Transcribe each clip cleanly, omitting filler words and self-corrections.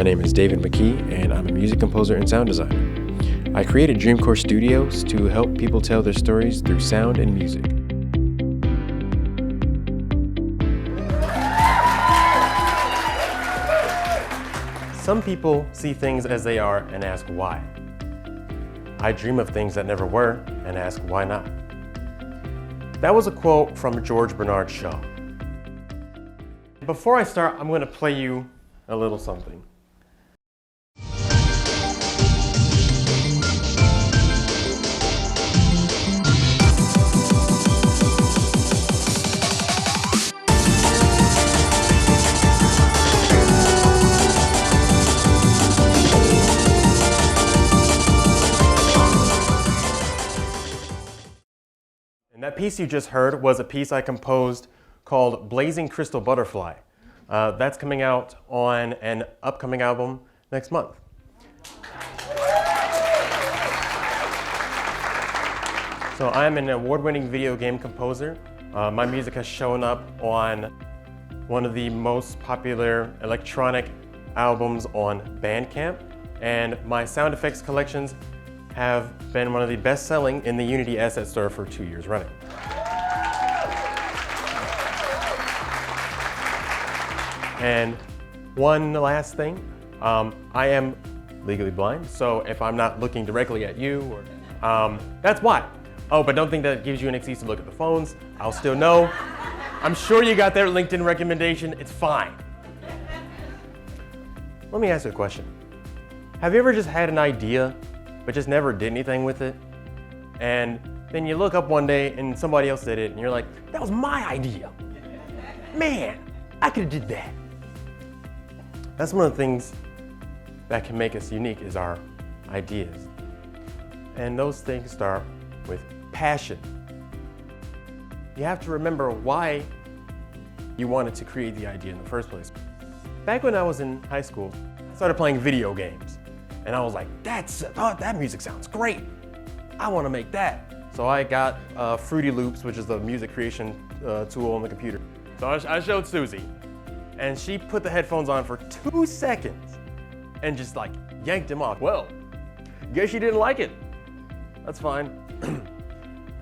My name is David McKee, and I'm a music composer and sound designer. I created Dreamcore Studios to help people tell their stories through sound and music. Some people see things as they are and ask why. I dream of things that never were and ask why not. That was a quote from George Bernard Shaw. Before I start, I'm going to play you a little something. And that piece you just heard was a piece I composed called Blazing Crystal Butterfly. That's coming out on an upcoming album next month. So I'm an award-winning video game composer. My music has shown up on one of the most popular electronic albums on Bandcamp, and my sound effects collections have been one of the best-selling in the Unity Asset Store for 2 years running. And one last thing, I am legally blind, so if I'm not looking directly at you, that's why. Oh, but don't think that gives you an excuse to look at the phones. I'll still know. I'm sure you got their LinkedIn recommendation. It's fine. Let me ask you a question. Have you ever just had an idea, but just never did anything with it? And then you look up one day and somebody else did it, and you're like, that was my idea. Man, I could have did that. That's one of the things that can make us unique is our ideas. And those things start with passion. You have to remember why you wanted to create the idea in the first place. Back when I was in high school, I started playing video games. And I was like, that music sounds great. I want to make that. So I got Fruity Loops, which is the music creation tool on the computer. So I showed Susie. And she put the headphones on for 2 seconds and just like yanked them off. Well, guess she didn't like it. That's fine.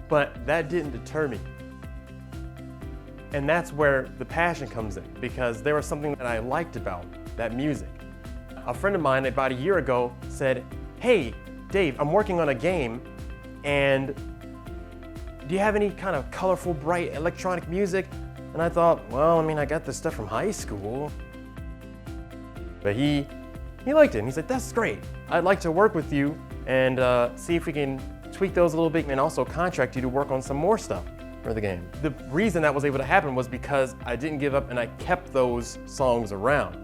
But that didn't deter me. And that's where the passion comes in, because there was something that I liked about that music. A friend of mine about a year ago said, hey, Dave, I'm working on a game, and do you have any kind of colorful, bright electronic music? And I thought, well, I mean, I got this stuff from high school. But he liked it, and he's like, that's great. I'd like to work with you and see if we can tweak those a little bit and also contract you to work on some more stuff for the game. The reason that was able to happen was because I didn't give up and I kept those songs around.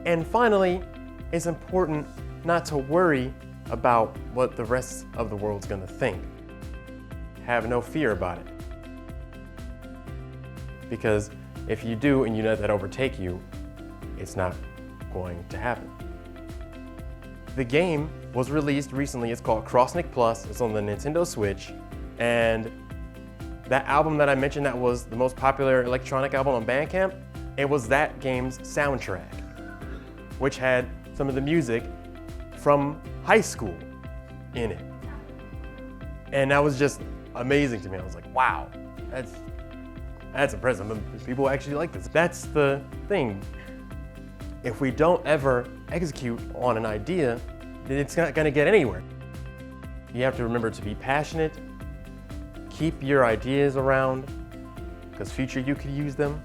And finally, it's important not to worry about what the rest of the world's gonna think. Have no fear about it. Because if you do and you let that overtake you, it's not going to happen. The game was released recently. It's called Crossnick Plus. It's on the Nintendo Switch. And that album that I mentioned that was the most popular electronic album on Bandcamp, it was that game's soundtrack, which had some of the music from high school in it. And that was just amazing to me. I was like, wow, that's impressive. People actually like this. That's the thing. If we don't ever execute on an idea, then it's not gonna get anywhere. You have to remember to be passionate, keep your ideas around, because future you could use them.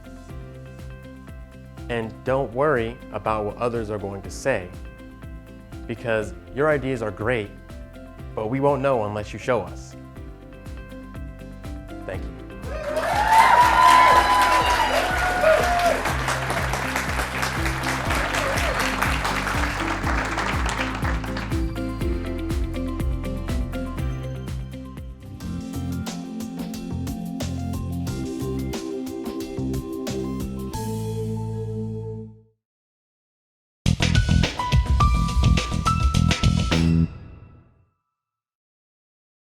And don't worry about what others are going to say, because your ideas are great, but we won't know unless you show us. Thank you.